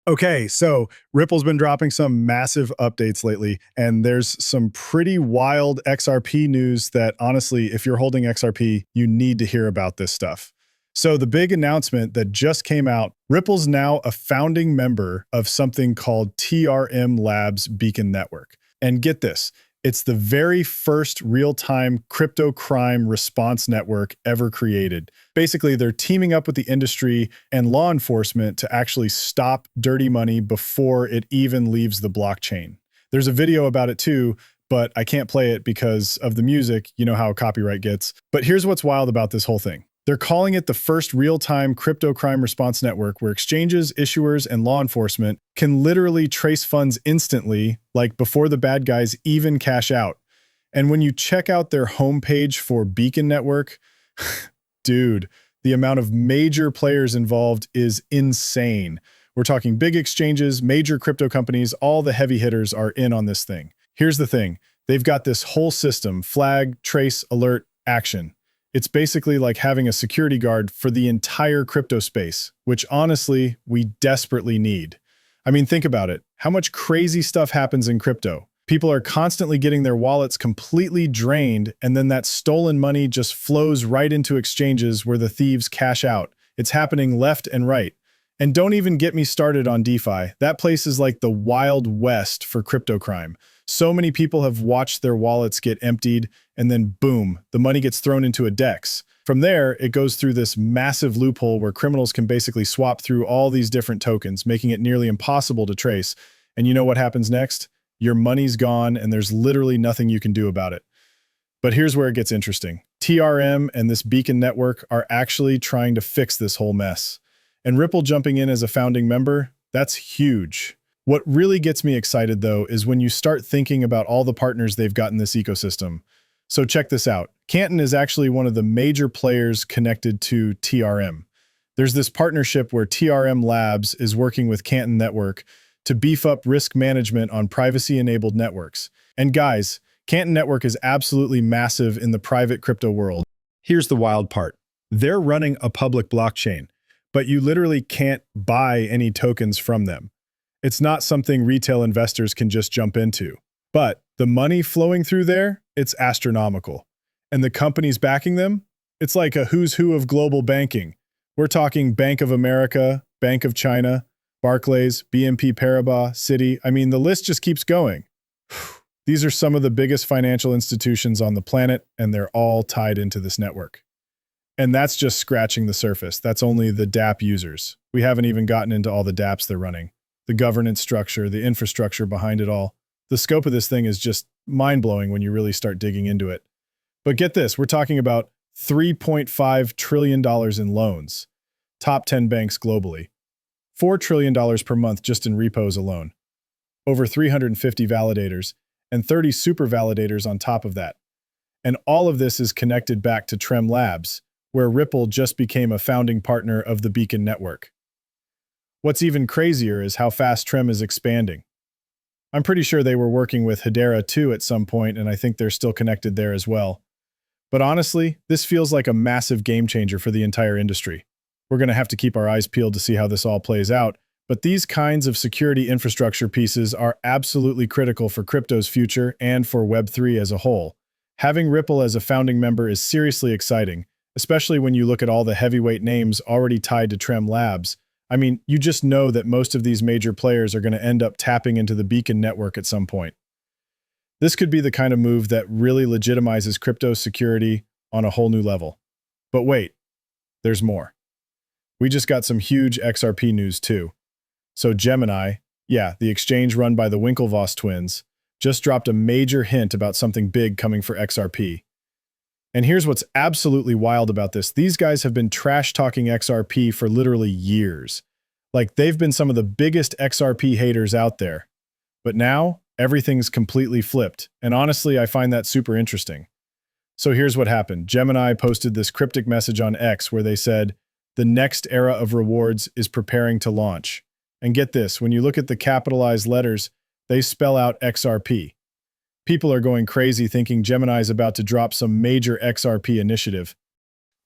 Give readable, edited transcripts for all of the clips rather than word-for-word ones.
Okay, so Ripple's been dropping some massive updates lately, and there's some pretty wild XRP news that honestly, if you're holding XRP, you need to hear about this stuff. So the big announcement that just came out, Ripple's now a founding member of something called TRM Labs Beacon Network. And get this, it's the very first real-time crypto crime response network ever created. Basically, they're teaming up with the industry and law enforcement to actually stop dirty money before it even leaves the blockchain. There's a video about it too, but I can't play it because of the music. You know how copyright gets. But here's what's wild about this whole thing. They're calling it the first real-time crypto crime response network where exchanges, issuers, and law enforcement can literally trace funds instantly, like before the bad guys even cash out. And when you check out their homepage for Beacon Network, dude, the amount of major players involved is insane. We're talking big exchanges, major crypto companies, all the heavy hitters are in on this thing. Here's the thing. They've got this whole system, flag, trace, alert, action. It's basically like having a security guard for the entire crypto space, which honestly, we desperately need. I mean, think about it. How much crazy stuff happens in crypto? People are constantly getting their wallets completely drained, and then that stolen money just flows right into exchanges where the thieves cash out. It's happening left and right. And don't even get me started on DeFi. That place is like the Wild West for crypto crime. So many people have watched their wallets get emptied, and then boom, the money gets thrown into a DEX. From there, it goes through this massive loophole where criminals can basically swap through all these different tokens, making it nearly impossible to trace. And you know what happens next? Your money's gone, and there's literally nothing you can do about it. But here's where it gets interesting. TRM and this Beacon Network are actually trying to fix this whole mess. And Ripple jumping in as a founding member, that's huge. What really gets me excited, though, is when you start thinking about all the partners they've got in this ecosystem. So check this out. Canton is actually one of the major players connected to TRM. There's this partnership where TRM Labs is working with Canton Network to beef up risk management on privacy-enabled networks. And guys, Canton Network is absolutely massive in the private crypto world. Here's the wild part. They're running a public blockchain, but you literally can't buy any tokens from them. It's not something retail investors can just jump into. But the money flowing through there, it's astronomical. And the companies backing them, it's like a who's who of global banking. We're talking Bank of America, Bank of China, Barclays, BNP Paribas, Citi. I mean, the list just keeps going. These are some of the biggest financial institutions on the planet, and they're all tied into this network. And that's just scratching the surface. That's only the dApp users. We haven't even gotten into all the dApps they're running. The governance structure, the infrastructure behind it all. The scope of this thing is just mind-blowing when you really start digging into it. But get this, we're talking about $3.5 trillion in loans. Top 10 banks globally. $4 trillion per month just in repos alone. Over 350 validators, and 30 super validators on top of that. And all of this is connected back to TRM Labs, where Ripple just became a founding partner of the Beacon Network. What's even crazier is how fast TRM is expanding. I'm pretty sure they were working with Hedera too at some point, and I think they're still connected there as well. But honestly, this feels like a massive game changer for the entire industry. We're going to have to keep our eyes peeled to see how this all plays out, but these kinds of security infrastructure pieces are absolutely critical for crypto's future and for Web3 as a whole. Having Ripple as a founding member is seriously exciting, especially when you look at all the heavyweight names already tied to TRM Labs. I mean, you just know that most of these major players are going to end up tapping into the Beacon Network at some point. This could be the kind of move that really legitimizes crypto security on a whole new level. But wait, there's more. We just got some huge XRP news too. So Gemini, yeah, the exchange run by the Winklevoss twins, just dropped a major hint about something big coming for XRP. And here's what's absolutely wild about this. These guys have been trash-talking XRP for literally years. Like, they've been some of the biggest XRP haters out there. But now, everything's completely flipped. And honestly, I find that super interesting. So here's what happened. Gemini posted this cryptic message on X where they said, "The next era of rewards is preparing to launch." And get this, when you look at the capitalized letters, they spell out XRP. People are going crazy thinking Gemini is about to drop some major XRP initiative.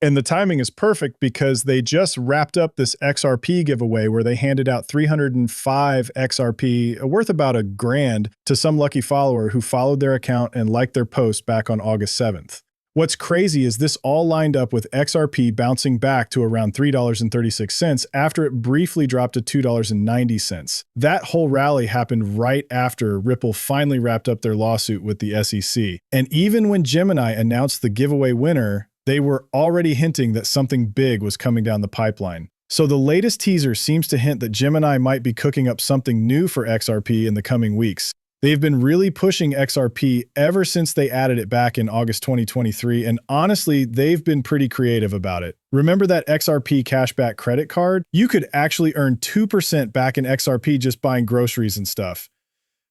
And the timing is perfect because they just wrapped up this XRP giveaway where they handed out 305 XRP, worth about $1,000, to some lucky follower who followed their account and liked their post back on August 7th. What's crazy is this all lined up with XRP bouncing back to around $3.36 after it briefly dropped to $2.90. That whole rally happened right after Ripple finally wrapped up their lawsuit with the SEC. And even when Gemini announced the giveaway winner, they were already hinting that something big was coming down the pipeline. So the latest teaser seems to hint that Gemini might be cooking up something new for XRP in the coming weeks. They've been really pushing XRP ever since they added it back in August 2023, and honestly, they've been pretty creative about it. Remember that XRP cashback credit card? You could actually earn 2% back in XRP just buying groceries and stuff.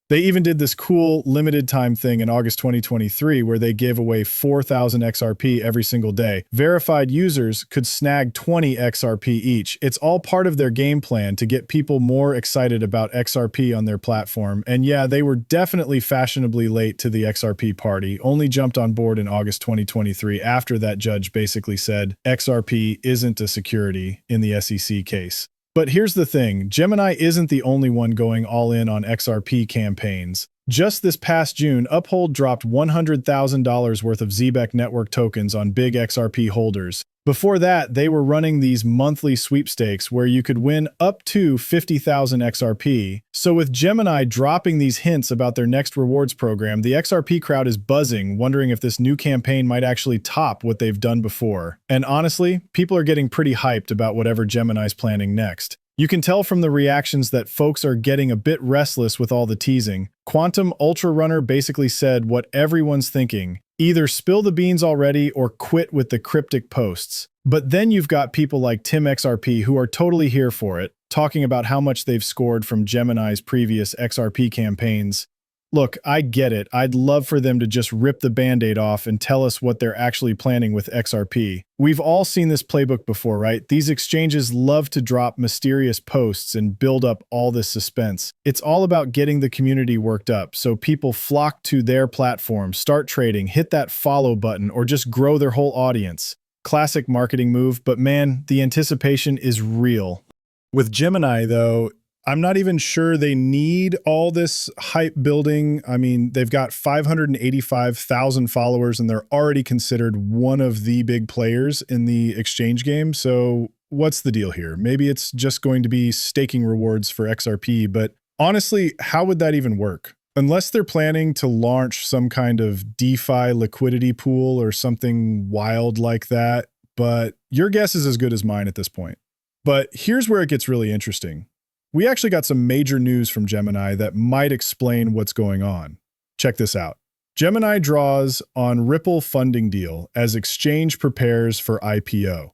They even did this cool limited time thing in August 2023 where they gave away 4,000 XRP every single day. Verified users could snag 20 XRP each. It's all part of their game plan to get people more excited about XRP on their platform. And yeah, they were definitely fashionably late to the XRP party, only jumped on board in August 2023 after that judge basically said XRP isn't a security in the SEC case. But here's the thing, Gemini isn't the only one going all in on XRP campaigns. Just this past June, Uphold dropped $100,000 worth of Canton Network tokens on big XRP holders. Before that, they were running these monthly sweepstakes where you could win up to 50,000 XRP. So with Gemini dropping these hints about their next rewards program, the XRP crowd is buzzing, wondering if this new campaign might actually top what they've done before. And honestly, people are getting pretty hyped about whatever Gemini's planning next. You can tell from the reactions that folks are getting a bit restless with all the teasing. Quantum Ultra Runner basically said what everyone's thinking. Either spill the beans already or quit with the cryptic posts. But then you've got people like Tim XRP who are totally here for it, talking about how much they've scored from Gemini's previous XRP campaigns. Look, I get it. I'd love for them to just rip the Band-Aid off and tell us what they're actually planning with XRP. We've all seen this playbook before, right? These exchanges love to drop mysterious posts and build up all this suspense. It's all about getting the community worked up, so people flock to their platform, start trading, hit that follow button, or just grow their whole audience. Classic marketing move, but man, the anticipation is real. With Gemini, though, I'm not even sure they need all this hype building. I mean, they've got 585,000 followers and they're already considered one of the big players in the exchange game. So what's the deal here? Maybe it's just going to be staking rewards for XRP, but honestly, how would that even work? Unless they're planning to launch some kind of DeFi liquidity pool or something wild like that. But your guess is as good as mine at this point. But here's where it gets really interesting. We actually got some major news from Gemini that might explain what's going on. Check this out. Gemini draws on Ripple funding deal as exchange prepares for IPO.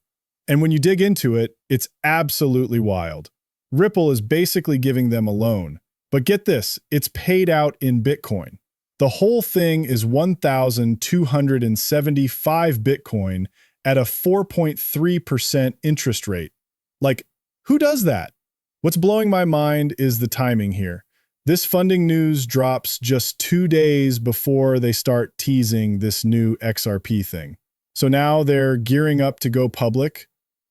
And when you dig into it, it's absolutely wild. Ripple is basically giving them a loan. But get this, it's paid out in Bitcoin. The whole thing is 1,275 Bitcoin at a 4.3% interest rate. Like, who does that? What's blowing my mind is the timing here. This funding news drops just 2 days before they start teasing this new XRP thing. So now they're gearing up to go public.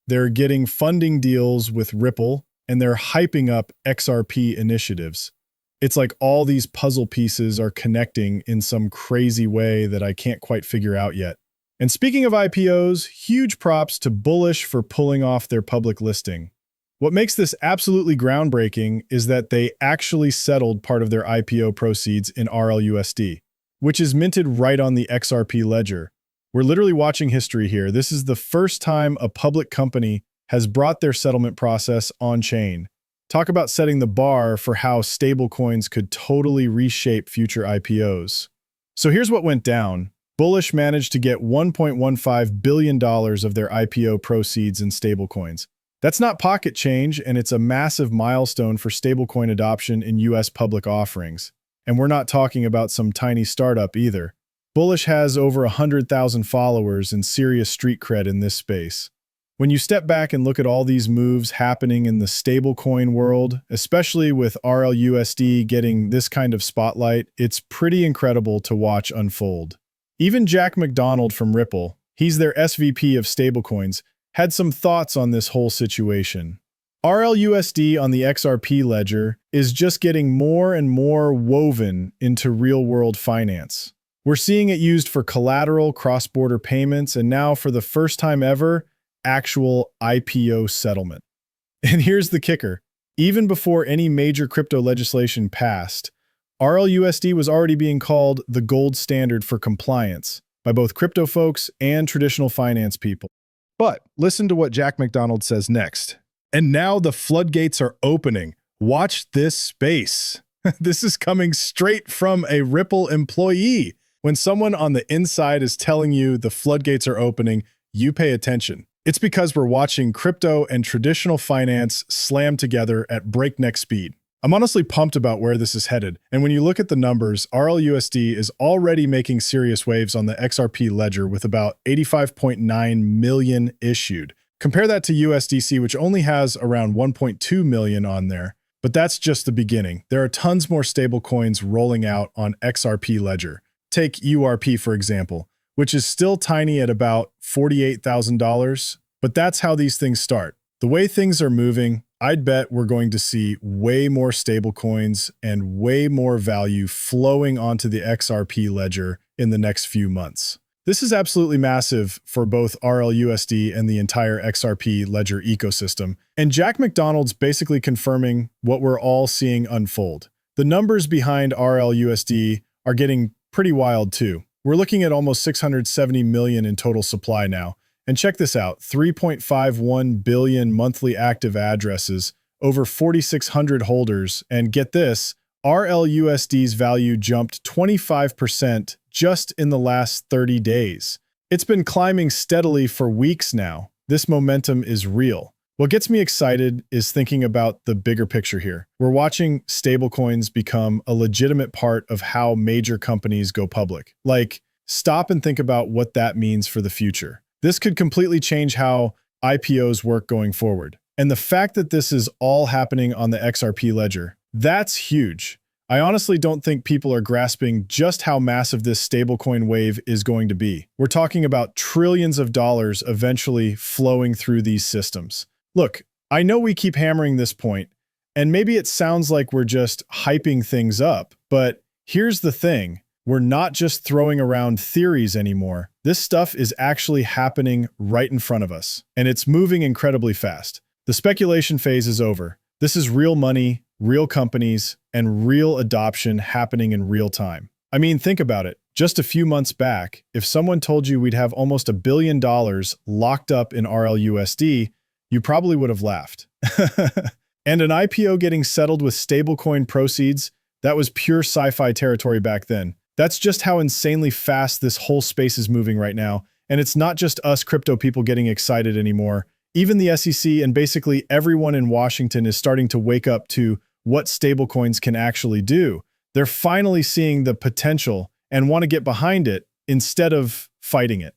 They're getting funding deals with Ripple, and they're hyping up XRP initiatives. It's like all these puzzle pieces are connecting in some crazy way that I can't quite figure out yet. And speaking of IPOs, huge props to Bullish for pulling off their public listing. What makes this absolutely groundbreaking is that they actually settled part of their IPO proceeds in RLUSD, which is minted right on the XRP ledger. We're literally watching history here. This is the first time a public company has brought their settlement process on-chain. Talk about setting the bar for how stablecoins could totally reshape future IPOs. So here's what went down. Bullish managed to get $1.15 billion of their IPO proceeds in stablecoins. That's not pocket change, and it's a massive milestone for stablecoin adoption in US public offerings. And we're not talking about some tiny startup either. Bullish has over 100,000 followers and serious street cred in this space. When you step back and look at all these moves happening in the stablecoin world, especially with RLUSD getting this kind of spotlight, it's pretty incredible to watch unfold. Even Jack McDonald from Ripple, he's their SVP of stablecoins, had some thoughts on this whole situation. RLUSD on the XRP ledger is just getting more and more woven into real-world finance. We're seeing it used for collateral, cross-border payments, and now, for the first time ever, actual IPO settlement. And here's the kicker. Even before any major crypto legislation passed, RLUSD was already being called the gold standard for compliance by both crypto folks and traditional finance people. But listen to what Jack McDonald says next. And now the floodgates are opening. Watch this space. This is coming straight from a Ripple employee. When someone on the inside is telling you the floodgates are opening, you pay attention. It's because we're watching crypto and traditional finance slam together at breakneck speed. I'm honestly pumped about where this is headed, and when you look at the numbers, RLUSD is already making serious waves on the XRP ledger with about 85.9 million issued. Compare that to USDC, which only has around 1.2 million on there, but that's just the beginning. There are tons more stablecoins rolling out on XRP ledger. Take URP, for example, which is still tiny at about $48,000, but that's how these things start. The way things are moving, I'd bet we're going to see way more stablecoins and way more value flowing onto the XRP ledger in the next few months. This is absolutely massive for both RLUSD and the entire XRP ledger ecosystem. And Jack McDonald's basically confirming what we're all seeing unfold. The numbers behind RLUSD are getting pretty wild too. We're looking at almost 670 million in total supply now. And check this out, 3.51 billion monthly active addresses, over 4,600 holders, and get this, RLUSD's value jumped 25% just in the last 30 days. It's been climbing steadily for weeks now. This momentum is real. What gets me excited is thinking about the bigger picture here. We're watching stablecoins become a legitimate part of how major companies go public. Like, stop and think about what that means for the future. This could completely change how IPOs work going forward. And the fact that this is all happening on the XRP ledger, that's huge. I honestly don't think people are grasping just how massive this stablecoin wave is going to be. We're talking about trillions of dollars eventually flowing through these systems. Look, I know we keep hammering this point, and maybe it sounds like we're just hyping things up, but here's the thing. We're not just throwing around theories anymore. This stuff is actually happening right in front of us, and it's moving incredibly fast. The speculation phase is over. This is real money, real companies, and real adoption happening in real time. I mean, think about it. Just a few months back, if someone told you we'd have almost $1 billion locked up in RLUSD, you probably would have laughed. And an IPO getting settled with stablecoin proceeds, that was pure sci-fi territory back then. That's just how insanely fast this whole space is moving right now. And it's not just us crypto people getting excited anymore. Even the SEC and basically everyone in Washington is starting to wake up to what stablecoins can actually do. They're finally seeing the potential and want to get behind it instead of fighting it.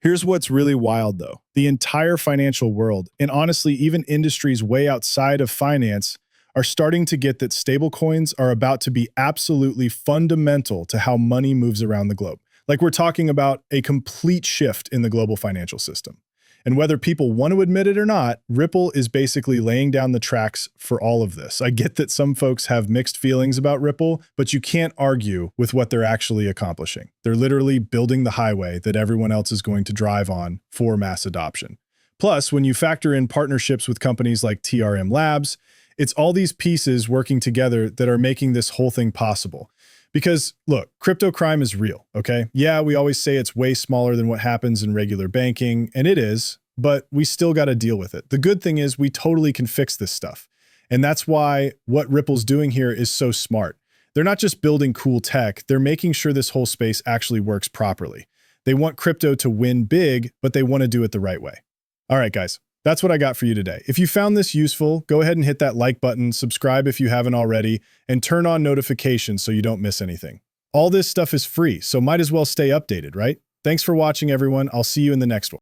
Here's what's really wild though. The entire financial world, and honestly even industries way outside of finance, are starting to get that stablecoins are about to be absolutely fundamental to how money moves around the globe. Like, we're talking about a complete shift in the global financial system. And whether people want to admit it or not, Ripple is basically laying down the tracks for all of this. I get that some folks have mixed feelings about Ripple, but you can't argue with what they're actually accomplishing. They're literally building the highway that everyone else is going to drive on for mass adoption. Plus, when you factor in partnerships with companies like TRM Labs, it's all these pieces working together that are making this whole thing possible. Because, look, crypto crime is real, okay? Yeah, we always say it's way smaller than what happens in regular banking, and it is, but we still got to deal with it. The good thing is we totally can fix this stuff. And that's why what Ripple's doing here is so smart. They're not just building cool tech, they're making sure this whole space actually works properly. They want crypto to win big, but they want to do it the right way. All right, guys. That's what I got for you today. If you found this useful, go ahead and hit that like button, subscribe if you haven't already, and turn on notifications so you don't miss anything. All this stuff is free, so might as well stay updated, right? Thanks for watching, everyone. I'll see you in the next one.